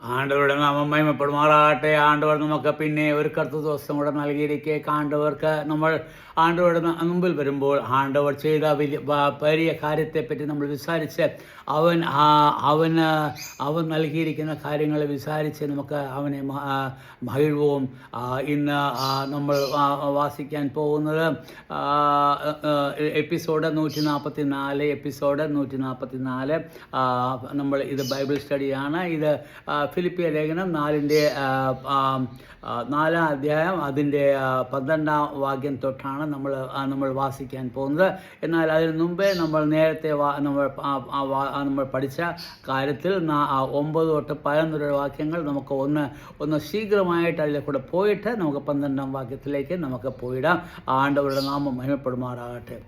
ആണ്ടവരുടെ നാമം മഹിമപ്പെടുമാറാകട്ടെ. ആണ്ടവർ നമുക്ക് പിന്നെ ഒരു കറുത്ത ദിവസം കൂടെ നൽകിയിരിക്കെ ആണ്ടവർക്ക് നമ്മൾ ആണ്ടവരുടെ മുമ്പിൽ വരുമ്പോൾ ആണ്ടവർ ചെയ്ത വലിയ കാര്യത്തെപ്പറ്റി നമ്മൾ വിസാരിച്ച് അവൻ നൽകിയിരിക്കുന്ന കാര്യങ്ങളെ വിസാരിച്ച് നമുക്ക് അവനെ മഹിഴ്വും. ഇന്ന് നമ്മൾ വാസിക്കാൻ പോകുന്നത് എപ്പിസോഡ് 144 നമ്മൾ ഇത് ബൈബിൾ സ്റ്റഡിയാണ്. ഇത് ഫിലിപ്പിയ ലേഖനം 4-ാം അധ്യായം അതിൻ്റെ 12-ാം വാക്യം തൊട്ടാണ് നമ്മൾ വാസിക്കാൻ പോകുന്നത്. എന്നാൽ അതിന് മുമ്പേ നമ്മൾ നേരത്തെ നമ്മൾ പഠിച്ച കാര്യത്തിൽ 9 തൊട്ട് 11 വാക്യങ്ങൾ നമുക്ക് ഒന്ന് ശീഘ്രമായിട്ട് അതിലെ കൂടെ പോയിട്ട് നമുക്ക് 12-ാം വാക്യത്തിലേക്ക് നമുക്ക് പോയിടാം. ആണ്ടവരുടെ നാമം മഹിമപ്പെടുമാറാകട്ടെ.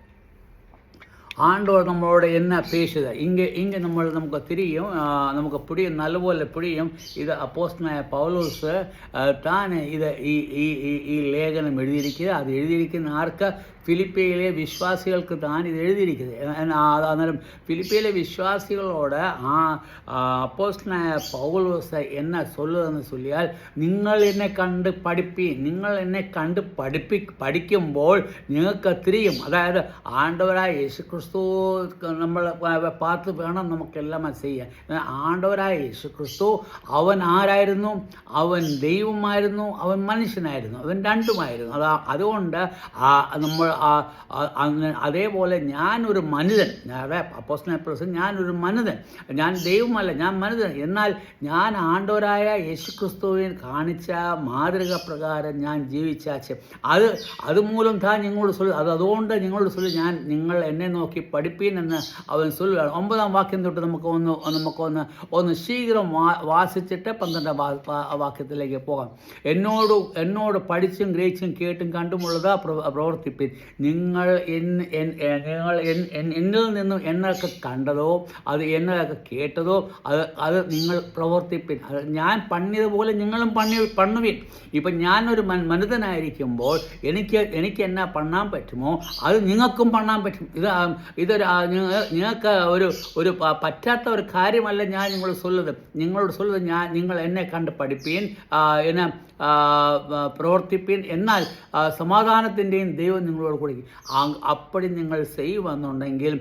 ஆண்டவர் நம்மளோட என்ன பேசுது இங்கே நமக்கு தெரியும், நமக்கு புரியும், நல்லപോലെ புரியும். ഇത് അപ്പോസ്തലനായ പൗലോസ് താൻ ഇത് ഈ ലേഖനം എഴുതിയിരിക്കുന്നത്. അത് എഴുതിയിരിക്കുന്ന ആർക്ക്? ഫിലിപ്പിയിലെ വിശ്വാസികൾക്ക് താൻ ഇത് എഴുതിയിരിക്കുന്നത്. അന്നേരം ഫിലിപ്പിയിലെ വിശ്വാസികളോട് അപ്പോസ്തലനായ പൗലോസ് എന്നെ சொல்லுதுன்னு சொல்லிയാൽ, നിങ്ങൾ എന്നെ കണ്ട് പഠിപ്പീൻ. നിങ്ങൾ എന്നെ കണ്ട് പഠിക്കുമ്പോൾ നിങ്ങൾക്ക് തിരിയും. അതായത് ആണ്ടവരായ യേശുക്രിസ്തു നമ്മൾ പാത്ത് വേണം നമുക്കെല്ലാം ചെയ്യാൻ. ആണ്ടവരായ യേശുക്രിസ്തു അവൻ ആരായിരുന്നു? അവൻ ദൈവമായിരുന്നു, അവൻ മനുഷ്യനായിരുന്നു, അവൻ രണ്ടുമായിരുന്നു. അതുകൊണ്ട് നമ്മൾ അതേപോലെ ഞാനൊരു മനുഷ്യൻ, അപ്പോസ്തലനായ ഞാനൊരു മനുഷ്യൻ, ഞാൻ ദൈവമല്ല, ഞാൻ മനുഷ്യൻ. എന്നാൽ ഞാൻ ആണ്ടവരായ യേശുക്രിസ്തുവിനെ കാണിച്ച മാതൃക പ്രകാരം ഞാൻ ജീവിച്ചാച്ച് അതുമൂലം താൻ നിങ്ങളോട് ചൊല്ലു, അതുകൊണ്ട് നിങ്ങളോട് ചൊല്ലു, നിങ്ങൾ എന്നെ നോക്കി പഠിപ്പീൻ എന്ന് അവൻ ചൊല്ലുകയാണ്. 9-ാം വാക്യം തൊട്ട് നമുക്കൊന്ന് ശീഘ്രം വാസിച്ചിട്ട് 12-ാം വാക്യത്തിലേക്ക് പോകാം. എന്നോട് പഠിച്ചും ഗ്രഹിച്ചും കേട്ടും കണ്ടുമുള്ളത് പ്രവർത്തിപ്പീൻ. നിങ്ങൾ എന്നിൽ നിന്നും എന്നൊക്കെ കണ്ടതോ എന്നൊക്കെ കേട്ടതോ അത് നിങ്ങൾ പ്രവർത്തിപ്പിൻ. ഞാൻ പണിയതുപോലെ നിങ്ങളും പണ്ണുവിൻ. ഇപ്പം ഞാനൊരു മനുഷ്യനായിരിക്കുമ്പോൾ എനിക്ക് എന്നാ പണ്ണാൻ പറ്റുമോ അത് നിങ്ങൾക്കും പണ്ണാൻ പറ്റും. ഇതൊരു നിങ്ങൾക്ക് ഒരു പറ്റാത്ത ഒരു കാര്യമല്ല ഞാൻ നിങ്ങളോട് ചൊല്ലുന്നത്. നിങ്ങൾ എന്നെ കണ്ട് പഠിപ്പീൻ, എന്നെ പ്രവർത്തിപ്പീൻ. എന്നാൽ സമാധാനത്തിൻ്റെയും ദൈവം നിങ്ങളോട് കൂടി. അപ്പടി നിങ്ങൾ ചെയ്യുമെന്നുണ്ടെങ്കിൽ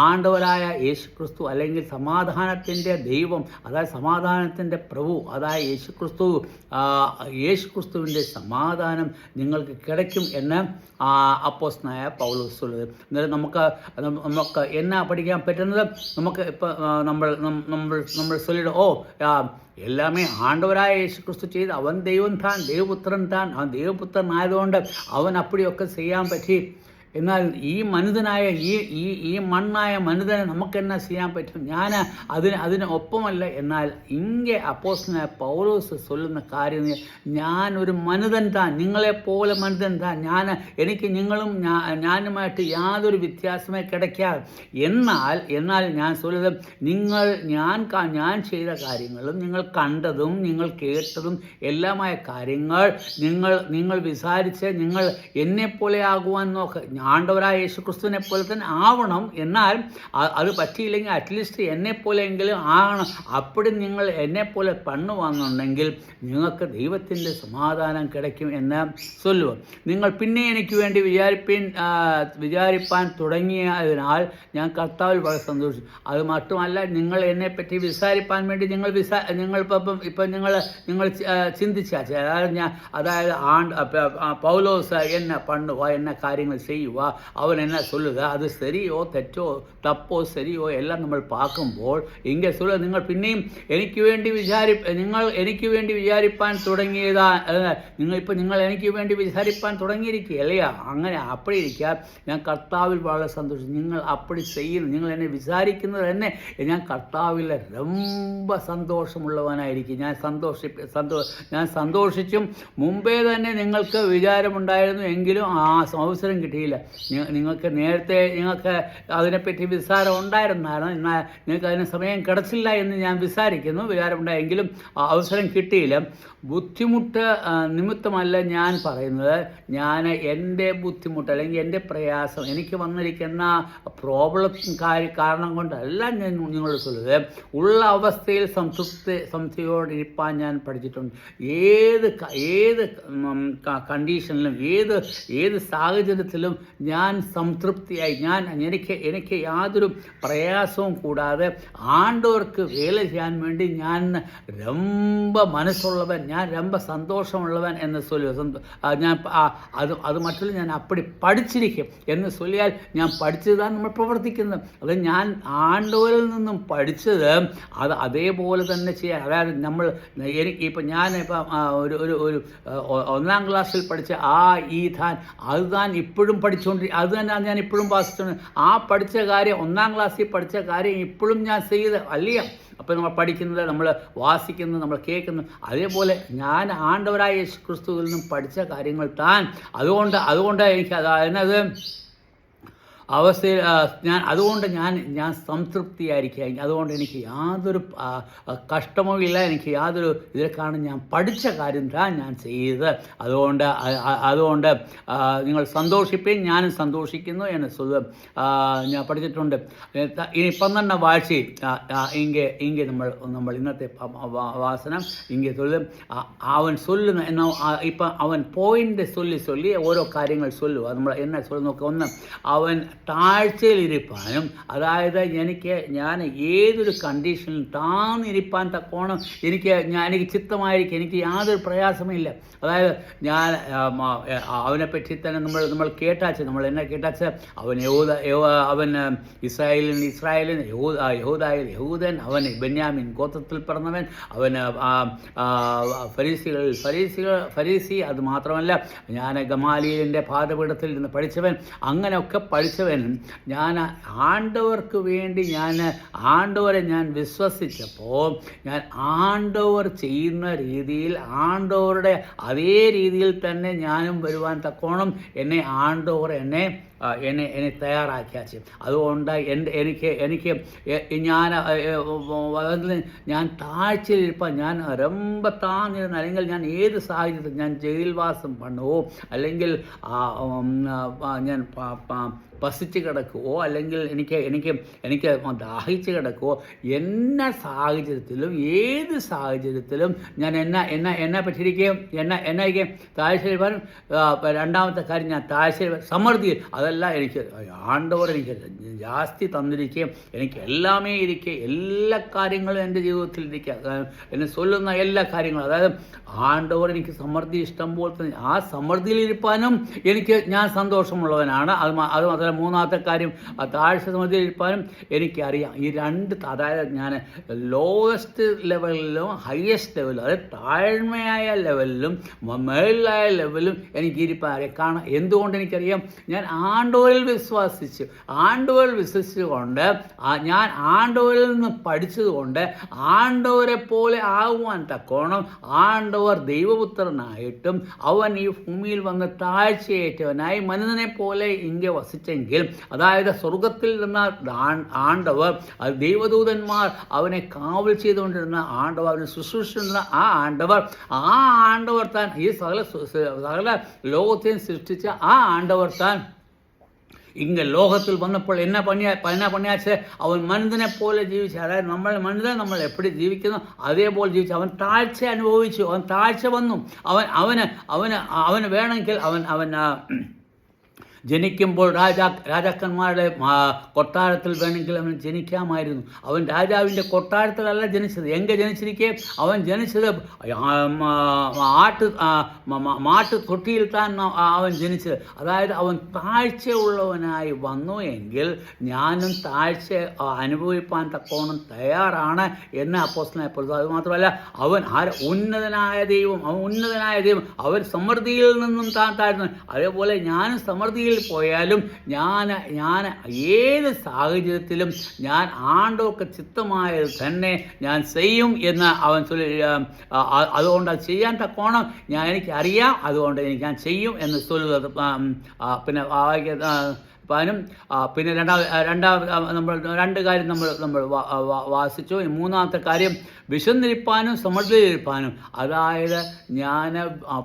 ആണ്ടവരായ യേശുക്രിസ്തു അല്ലെങ്കിൽ സമാധാനത്തിൻ്റെ ദൈവം, അതായത് സമാധാനത്തിൻ്റെ പ്രഭു, അതായത് യേശുക്രിസ്തുവിൻ്റെ സമാധാനം നിങ്ങൾക്ക് கிடைக்கும் എന്ന് അപ്പോസ്തലനായ പൗലോസ് ചൊല്ലുന്നത്. അന്നേരം നമുക്ക് എന്നാ പഠിക്കാൻ പറ്റുന്നത്? നമുക്ക് ഇപ്പം നമ്മൾ ചൊല്ലിടും, எல்லாமே ஆண்டவராയ യേശുക്രിസ്തു ചെയ്ത് അവൻ ദൈവം താൻ, ദൈവപുത്രൻ താൻ, അവൻ ദൈവപുത്രൻ ആയതുകൊണ്ട് അവൻ അപ്പടിയൊക്കെ ചെയ്യാൻ പറ്റി. എന്നാൽ ഈ മനുഷ്യനായ ഈ മണ്ണായ മനുഷ്യനെ നമുക്കെന്നാ ചെയ്യാൻ പറ്റും? ഞാൻ അതിന് ഒപ്പമല്ല. എന്നാൽ ഇங்கே അപ്പോസ്തലനായ പൗലോസ് ചൊല്ലുന്ന കാര്യം, ഞാനൊരു മനുഷ്യൻ താൻ, നിങ്ങളെപ്പോലെ മനുഷ്യൻ താൻ, എനിക്ക് നിങ്ങളും ഞാനുമായിട്ട് യാതൊരു വ്യത്യാസമേ കിടക്കാതെ. എന്നാൽ ഞാൻ ചൊല്ലുന്നത്, ഞാൻ ചെയ്ത കാര്യങ്ങളും നിങ്ങൾ കണ്ടതും നിങ്ങൾ കേട്ടതും എല്ലാമായ കാര്യങ്ങൾ നിങ്ങൾ വിചാരിച്ച് നിങ്ങൾ എന്നെപ്പോലെ ആകുവാൻ നോക്ക്. ആണ്ടവരായ യേശുക്രിസ്തുവിനെ പോലെ തന്നെ ആവണം. എന്നാൽ അത് പറ്റിയില്ലെങ്കിൽ അറ്റ്ലീസ്റ്റ് എന്നെപ്പോലെയെങ്കിലും ആകണം. അപ്പടി നിങ്ങൾ എന്നെപ്പോലെ പണ്ണുവാന്നുണ്ടെങ്കിൽ നിങ്ങൾക്ക് ദൈവത്തിൻ്റെ സമാധാനം കിടക്കും എന്ന് ചൊല്ലുക. നിങ്ങൾ പിന്നെ എനിക്ക് വേണ്ടി വിചാരിപ്പാൻ തുടങ്ങിയതിനാൽ ഞാൻ കർത്താവിൽ വളരെ സന്തോഷിച്ചു. അത് മാത്രമല്ല, നിങ്ങൾ എന്നെപ്പറ്റി വിചാരിപ്പാൻ വേണ്ടി നിങ്ങൾ ചിന്തിച്ചാൽ, അതായത് പൗലോസ് എന്നെ പണ്ണുക, എന്നെ കാര്യങ്ങൾ ചെയ്യുക, അവൻ എന്നാ ചൊല്ലുക, അത് ശരിയോ തെറ്റോ തപ്പോ ശരിയോ എല്ലാം നമ്മൾ പാക്കുമ്പോൾ ഇങ്ങനെ ചൊല്ലുക, നിങ്ങൾ പിന്നെയും നിങ്ങൾ എനിക്ക് വേണ്ടി വിചാരിപ്പാൻ തുടങ്ങിയതാ. നിങ്ങൾ എനിക്ക് വേണ്ടി വിചാരിപ്പാൻ തുടങ്ങിയിരിക്കുകയല്ലയാ. അങ്ങനെ അപ്പടി ഇരിക്കുക. ഞാൻ കർത്താവിൽ വളരെ സന്തോഷിച്ചു. നിങ്ങൾ അപ്പടി ചെയ്യുന്നു, നിങ്ങൾ എന്നെ വിചാരിക്കുന്നത് തന്നെ ഞാൻ കർത്താവിൽ ரொம்ப സന്തോഷമുള്ളവനായിരിക്കും. ഞാൻ സന്തോഷിച്ചും. മുമ്പേ തന്നെ നിങ്ങൾക്ക് വിചാരമുണ്ടായിരുന്നു, എങ്കിലും ആ അവസരം കിട്ടിയില്ല. നിങ്ങൾക്ക് നേരത്തെ നിങ്ങൾക്ക് അതിനെപ്പറ്റി വിസാരം ഉണ്ടായിരുന്നായിരുന്നു, എന്നാൽ നിങ്ങൾക്ക് അതിന് സമയം കിടച്ചില്ല എന്ന് ഞാൻ വിചാരമുണ്ടായെങ്കിലും അവസരം കിട്ടിയില്ല. ബുദ്ധിമുട്ട് നിമിത്തമല്ല ഞാൻ പറയുന്നത്, ഞാൻ എൻ്റെ ബുദ്ധിമുട്ട് അല്ലെങ്കിൽ എൻ്റെ പ്രയാസം, എനിക്ക് വന്നിരിക്കുന്ന പ്രോബ്ലം കാരണം കൊണ്ടല്ല ഞാൻ നിങ്ങളോട് சொல்லுது. ഉള്ള അവസ്ഥയിൽ സംതൃപ്തിയോടിരിപ്പാൻ ഞാൻ പഠിച്ചിട്ടുണ്ട്. ഏത് കണ്ടീഷനിലും ഏത് സാഹചര്യത്തിലും ഞാൻ സംതൃപ്തിയായി, എനിക്ക് യാതൊരു പ്രയാസവും കൂടാതെ ആണ്ടവർക്ക് വേല ചെയ്യാൻ വേണ്ടി ഞാൻ ரொம்ப മനസ്സുള്ളവൻ, ഞാൻ ரொம்ப സന്തോഷമുള്ളവൻ എന്ന് ഞാൻ അത് മറ്റുള്ള ഞാൻ അപ്പടി പഠിച്ചിരിക്കും എന്ന് ചൊല്ലിയാൽ ഞാൻ പഠിച്ചതാണ് നമ്മൾ പ്രവർത്തിക്കുന്നത്. അത് ഞാൻ ആണ്ടവരിൽ നിന്നും പഠിച്ചത് അത് അതേപോലെ തന്നെ ചെയ്യാൻ. അതായത് ഇപ്പം ഞാനിപ്പം ഒരു 1ാം ക്ലാസ്സിൽ പഠിച്ച ഈ താൻ അത് താൻ ഇപ്പോഴും അത് തന്നെയാണ് ഞാൻ ഇപ്പോഴും വാസിച്ചുകൊണ്ട് ആ പഠിച്ച കാര്യം 1ാം ക്ലാസ്സിൽ പഠിച്ച കാര്യം ഇപ്പോഴും ഞാൻ ചെയ്ത് അല്ലയോ. അപ്പോൾ നമ്മൾ പഠിക്കുന്നത്, നമ്മൾ വാസിക്കുന്നത്, നമ്മൾ കേൾക്കുന്നത്, അതേപോലെ ഞാൻ ആണ്ടവരായ യേശു ക്രിസ്തുവിൽ നിന്നും പഠിച്ച കാര്യങ്ങൾ താൻ അതുകൊണ്ട് എനിക്ക് അതിനത് അവസ്ഥയിൽ അതുകൊണ്ട് ഞാൻ സംതൃപ്തിയായിരിക്കുക. അതുകൊണ്ട് എനിക്ക് യാതൊരു കഷ്ടമോ ഇല്ല, എനിക്ക് യാതൊരു ഇതിലേക്കാണ് ഞാൻ പഠിച്ച കാര്യം ഞാൻ ചെയ്തത്. അതുകൊണ്ട് നിങ്ങൾ സന്തോഷിപ്പേൻ, ഞാനും സന്തോഷിക്കുന്നു എന്ന് ഞാൻ പഠിച്ചിട്ടുണ്ട്. ഇനി 12ാം വാഴ്ചയിൽ ഇங்கே നമ്മൾ ഇന്നത്തെ വാസനം ഇங்கே അവൻ ഇപ്പം അവൻ പോയിന്റ് ചൊല്ലി ഓരോ കാര്യങ്ങൾ ചൊല്ലുക. നമ്മൾ എന്നെ നോക്കുക. ഒന്ന്, അവൻ താഴ്ചയിലിരിപ്പാനും, അതായത് ഞാൻ ഏതൊരു കണ്ടീഷനിലും താന്നിരിപ്പാൻ തക്കോണം എനിക്ക് ചിത്തമായിരിക്കും, എനിക്ക് യാതൊരു പ്രയാസമില്ല. അതായത് ഞാൻ അവനെപ്പറ്റി തന്നെ നമ്മൾ കേട്ടാച്ച്, നമ്മൾ എന്നെ കേട്ടാച്ച്, അവൻ ഇസ്രായേലിന് യഹൂദൻ, അവൻ ബെന്യാമിൻ ഗോത്രത്തിൽ പിറന്നവൻ, അവന് ഫരീസി, അത് മാത്രമല്ല ഞാൻ ഗമാലിയലിൻ്റെ പാദപീഠത്തിൽ നിന്ന് പഠിച്ചവൻ, അങ്ങനെയൊക്കെ പഠിച്ചവൻ. ഞാൻ ആണ്ടവർക്ക് വേണ്ടി ആണ്ടവരെ ഞാൻ വിശ്വസിച്ചപ്പോൾ ഞാൻ ആണ്ടവർ ചെയ്യുന്ന രീതിയിൽ, ആണ്ടവരുടെ അതേ രീതിയിൽ തന്നെ ഞാനും വരുവാൻ തക്കോണം എന്നെ ആണ്ടവർ എന്നെ തയ്യാറാക്കിയാച്ചു. അതുകൊണ്ട് എനിക്ക് ഞാൻ താഴ്ചയിലിരിപ്പം, ഞാൻ ரொம்ப താങ്ങിരുന്ന, അല്ലെങ്കിൽ ഞാൻ ഏത് സാഹചര്യത്തിൽ ഞാൻ ജയിൽവാസം പണവോ, അല്ലെങ്കിൽ ഞാൻ പസിച്ച് കിടക്കുവോ, അല്ലെങ്കിൽ എനിക്ക് ദാഹിച്ച് കിടക്കുവോ, ഏത് സാഹചര്യത്തിലും ഞാൻ എന്നെ പറ്റിയിരിക്കുകയും എന്നായിരിക്കും താഴ്ചയിലിരിക്കാനും. രണ്ടാമത്തെ കാര്യം, ഞാൻ സമൃദ്ധിയിൽ, അതല്ല എനിക്ക് ആണ്ടവർ എനിക്ക് ജാസ്തി തന്നിരിക്കുകയും എനിക്ക് എല്ലാമേ ഇരിക്കുക, എല്ലാ കാര്യങ്ങളും എൻ്റെ ജീവിതത്തിൽ ഇരിക്കുക, എന്നെ ചൊല്ലുന്ന എല്ലാ കാര്യങ്ങളും, അതായത് ആണ്ടവർ എനിക്ക് സമൃദ്ധി ഇഷ്ടം പോലെ തന്നെ ആ സമൃദ്ധിയിലിരിപ്പാനും ഞാൻ സന്തോഷമുള്ളവനാണ്. അത് മാത്രമല്ല, മൂന്നാമത്തെ കാര്യം, താഴ്ച സമൃദ്ധിയിലിരിപ്പാനും എനിക്കറിയാം. ഈ രണ്ട്, അതായത് ഞാൻ ലോവസ്റ്റ് ലെവലിലും ഹയസ്റ്റ് ലെവലിലും, അതായത് താഴ്മയായ ലെവലിലും മേളിലായ ലെവലിലും എനിക്ക് ഇരിപ്പാൻ അറിയാം. കാരണം എന്തുകൊണ്ട് എനിക്കറിയാം, ഞാൻ ആണ്ടവരിൽ വിശ്വസിച്ചുകൊണ്ട് ഞാൻ ആണ്ടവരിൽ നിന്ന് പഠിച്ചതുകൊണ്ട് ആണ്ടവരെ പോലെ ആകുവാൻ തക്കോണം ആണ്ടവർ ദൈവപുത്രനായിട്ടും അവൻ ഈ ഭൂമിയിൽ വന്ന് താഴ്ചയേറ്റവനായി മനുഷ്യനെ പോലെ ഇங்கே വസിച്ചെങ്കിൽ, അതായത് സ്വർഗത്തിൽ നിന്ന് ആണ്ടവർ, അത് ദൈവദൂതന്മാർ അവനെ കാവൽ ചെയ്തുകൊണ്ടിരുന്ന ആണ്ടവർ, അവനെ ശുശ്രൂഷിച്ചിരുന്ന ആ ആണ്ടവർ താൻ ഈ സകല ലോകത്തെയും സൃഷ്ടിച്ച ആ ആണ്ടവർ താൻ ഇങ്ങ് ലോകത്തിൽ വന്നപ്പോൾ എന്നാ പണിയാച്ച് അവൻ മനുഷ്യനെ പോലെ ജീവിച്ചു. അതായത് നമ്മൾ എപ്പോഴും ജീവിക്കുന്നു അതേപോലെ ജീവിച്ചു. അവൻ താഴ്ച അനുഭവിച്ചു, അവൻ താഴ്ച വന്നു. അവന് വേണമെങ്കിൽ അവൻ ജനിക്കുമ്പോൾ രാജാക്കന്മാരുടെ കൊട്ടാരത്തിൽ വേണമെങ്കിൽ അവൻ ജനിക്കാമായിരുന്നു. അവൻ രാജാവിൻ്റെ കൊട്ടാരത്തിലല്ല ജനിച്ചത്. ജനിച്ചിരിക്കെ അവൻ ജനിച്ചത് മാട്ട് തൊട്ടിയിൽ താൻ അവൻ ജനിച്ചത്. അതായത് അവൻ താഴ്ചയുള്ളവനായി വന്നു എങ്കിൽ ഞാനും താഴ്ച അനുഭവിപ്പാൻ തക്കോണം തയ്യാറാണ് എന്ന് അപ്പോസ്തലനായ പൗലോസ്. അതുമാത്രമല്ല, അവൻ ഉന്നതനായ ദൈവം, അവൻ സമൃദ്ധിയിൽ നിന്നും താൻ താഴ്ന്നു. അതേപോലെ ഞാനും സമൃദ്ധിയിൽ എവിടെയെങ്കിലും പോയാലും ഞാൻ ഏത് സാഹചര്യത്തിലും ഞാൻ ആണ്ടവർക്ക് ചിത്തമായത് തന്നെ ഞാൻ ചെയ്യും എന്ന് അവൻ അതുകൊണ്ട് അത് ചെയ്യാൻ തക്കോണം എനിക്കറിയാം, അതുകൊണ്ട് ഞാൻ ചെയ്യും എന്ന് ചൊല്ലുന്നത്. പിന്നെ പിന്നെ നമ്മൾ രണ്ട് കാര്യം നമ്മൾ വാസിച്ചു. മൂന്നാമത്തെ കാര്യം വിശന്നിരിപ്പാനും സമൃദ്ധിയിരിപ്പാനും. അതായത് ഞാൻ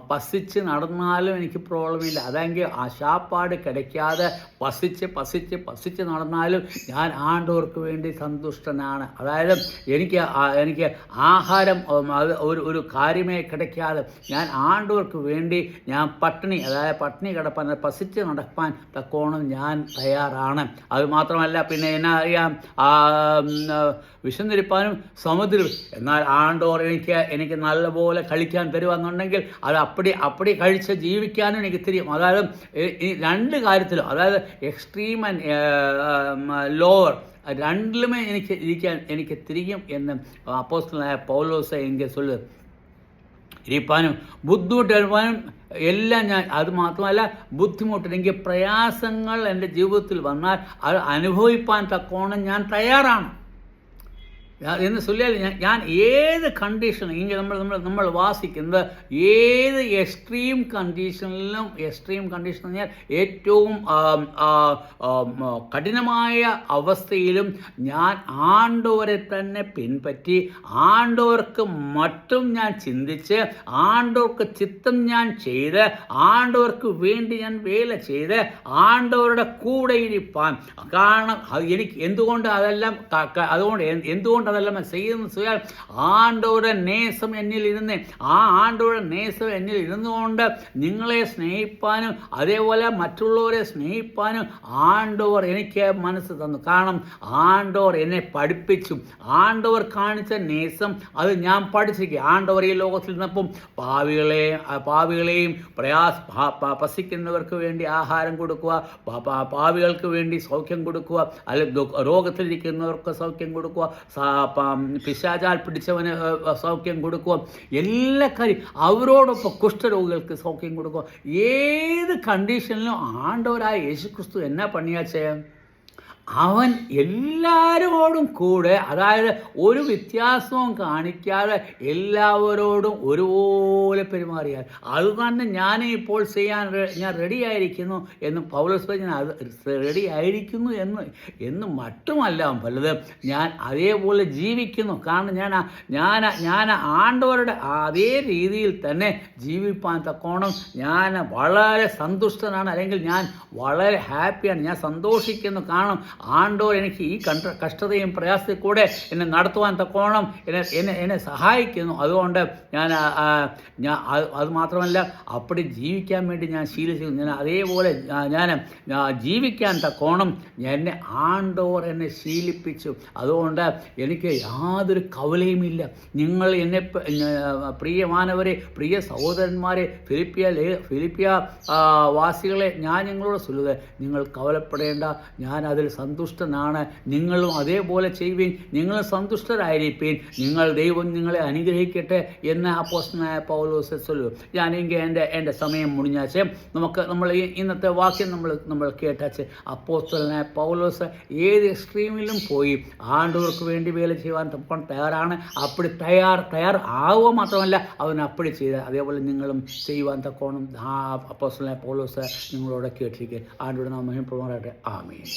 പസിച്ച് നടന്നാലും എനിക്ക് പ്രോബ്ലമില്ല. അതെങ്കിൽ ആ ശാപ്പാട് கிடைക്കാതെ പസിച്ച് നടന്നാലും ഞാൻ ആണ്ടവർക്ക് വേണ്ടി സന്തുഷ്ടനാണ്. അതായത് എനിക്ക് ആഹാരം ഒരു കാര്യമേ கிடைക്കാതെ ഞാൻ ആണ്ടവർക്ക് വേണ്ടി ഞാൻ പട്ടിണി കിടപ്പാൻ പസിച്ച് നടപ്പാൻ തക്കോണം ഞാൻ തയ്യാറാണ്. അത് മാത്രമല്ല, പിന്നെ എന്നാ അറിയാം, വിശന്നിരിപ്പാനും സമുദ്രം. എന്നാൽ ആണ്ടോർ എനിക്ക് നല്ലപോലെ കളിക്കാൻ തരുവാന്നുണ്ടെങ്കിൽ അത് അപ്പടി കഴിച്ച് ജീവിക്കാനും എനിക്ക് തിരിയും. അതായത് ഈ രണ്ട് കാര്യത്തിലും, അതായത് എക്സ്ട്രീം ആൻഡ് ലോവർ, രണ്ടിലുമേ എനിക്ക് തിരിയും എന്ന് അപ്പോസ്തലനായ പൗലോസ് എനിക്ക് ചൊല്ലുക. ഇരിപ്പാനും ബുദ്ധിമുട്ടെടുപ്പാനും എല്ലാം ഞാൻ, അത് മാത്രമല്ല ബുദ്ധിമുട്ട്, എനിക്ക് പ്രയാസങ്ങൾ എൻ്റെ ജീവിതത്തിൽ വന്നാൽ അത് അനുഭവിപ്പാൻ തക്കോണം ഞാൻ തയ്യാറാണ് എന്ന് ചൊല്ലിയാൽ ഞാൻ ഏത് കണ്ടീഷൻ, ഇങ്ങനെ നമ്മൾ വാസിക്കുന്നത് ഏത് എക്സ്ട്രീം കണ്ടീഷനിലും, എക്സ്ട്രീം കണ്ടീഷൻ എന്ന് പറഞ്ഞാൽ ഏറ്റവും കഠിനമായ അവസ്ഥയിലും ഞാൻ ആണ്ടവരെ തന്നെ പിൻപറ്റി ആണ്ടവർക്ക് മറ്റും ഞാൻ ചിന്തിച്ച് ആണ്ടവർക്ക് ചിത്തം ഞാൻ ചെയ്ത് ആണ്ടവർക്ക് വേണ്ടി ഞാൻ വേല ചെയ്ത് ആണ്ടവരുടെ കൂടെ ഇരിപ്പാൻ. കാരണം എന്തുകൊണ്ട് അതെല്ലാം ചെയ്യുന്ന ആണ്ടവരുടെ നേസം എന്നിൽ ഇരുന്നുകൊണ്ട് നിങ്ങളെ സ്നേഹിപ്പാനും അതേപോലെ മറ്റുള്ളവരെ സ്നേഹിപ്പാനും ആണ്ടവർ എനിക്ക് മനസ്സ് തന്നു. കാരണം ആണ്ടവർ എന്നെ പഠിപ്പിച്ചു. ആണ്ടവർ കാണിച്ച നേസം അത് ഞാൻ പഠിച്ചിരിക്കുക. ആണ്ടവർ ഈ ലോകത്തിൽ നിന്നപ്പം പാവികളെയും പസിക്കുന്നവർക്ക് വേണ്ടി ആഹാരം കൊടുക്കുക, പാവികൾക്ക് വേണ്ടി സൗഖ്യം കൊടുക്കുക, അല്ലെങ്കിൽ രോഗത്തിലിരിക്കുന്നവർക്ക് സൗഖ്യം കൊടുക്കുക, പിശാചാൽ പിടിച്ചവന് സൗഖ്യം കൊടുക്കുക, എല്ലാ കാര്യം അവരോടൊപ്പം കുഷ്ഠരോഗികൾക്ക് സൗഖ്യം കൊടുക്കുക. ഏത് കണ്ടീഷനിലും ആണ്ടവരായ യേശുക്രിസ്തു എന്നാ പണിയാച്ചേ, അവൻ എല്ലാവരോടും കൂടെ, അതായത് ഒരു വ്യത്യാസവും കാണിക്കാതെ എല്ലാവരോടും ഒരുപോലെ പെരുമാറിയാൽ അത് തന്നെ ഞാൻ ഇപ്പോൾ ചെയ്യാൻ ഞാൻ റെഡിയായിരിക്കുന്നു എന്ന് പൗലോസ് പറഞ്ഞ റെഡി ആയിരിക്കുന്നു എന്ന് മറ്റുമല്ല പലത്, ഞാൻ അതേപോലെ ജീവിക്കുന്നു. കാരണം ഞാൻ ആണ്ടവരുടെ അതേ രീതിയിൽ തന്നെ ജീവിപ്പാൻ തക്കോണം ഞാൻ വളരെ സന്തുഷ്ടനാണ്, അല്ലെങ്കിൽ ഞാൻ വളരെ ഹാപ്പിയാണ്, ഞാൻ സന്തോഷിക്കുന്നു. കാരണം ആണ്ടോർ എനിക്ക് ഈ കഷ്ടതയും പ്രയാസത്തിൽ കൂടെ എന്നെ നടത്തുവാൻ തക്കോണം എന്നെ സഹായിക്കുന്നു. അതുകൊണ്ട് ഞാൻ അത് മാത്രമല്ല, അപ്പടി ജീവിക്കാൻ വേണ്ടി ഞാൻ ശീലിച്ചു. ഞാൻ അതേപോലെ ഞാൻ ജീവിക്കാൻ തക്കോണം എന്നെ ആണ്ടോർ എന്നെ ശീലിപ്പിച്ചു. അതുകൊണ്ട് എനിക്ക് യാതൊരു കവലയുമില്ല. നിങ്ങൾ എന്നെ പ്രിയമാനവരെ, പ്രിയ സഹോദരന്മാരെ, ഫിലിപ്പിയ വാസികളെ ഞാൻ നിങ്ങളോട് ചൊല്ലുക, നിങ്ങൾ കവലപ്പെടേണ്ട, ഞാൻ അതിൽ സന്തുഷ്ടനാണ്. നിങ്ങളും അതേപോലെ ചെയ്യുവീൻ, നിങ്ങൾ സന്തുഷ്ടരായിരിപ്പീൻ, ദൈവം നിങ്ങളെ അനുഗ്രഹിക്കട്ടെ എന്ന് അപ്പോസ്തലനായ പൗലോസ് ചൊല്ലു. ഞാനെങ്കിൽ എൻ്റെ സമയം മുടിഞ്ഞാച്ചേ നമ്മൾ ഇന്നത്തെ വാക്യം നമ്മൾ കേട്ടാച്ച്. അപ്പോസ്തലനായ പൗലോസ് ഏത് എക്സ്ട്രീമിലും പോയി ആണ്ടവർക്ക് വേണ്ടി വേല ചെയ്യുവാൻ തയ്യാറാണ്. അപ്പടി തയ്യാറാവുക മാത്രമല്ല, അവൻ അപ്പടി ചെയ്ത് അതേപോലെ നിങ്ങളും ചെയ്യുവാൻ തക്കോണം അപ്പോസ്തലനായ പൗലോസ് നിങ്ങളോട് കേട്ടിരിക്കുക. ആണ്ടോട് നാം മഹിമപ്പെടുമാറാകട്ടെ. ആമേൻ.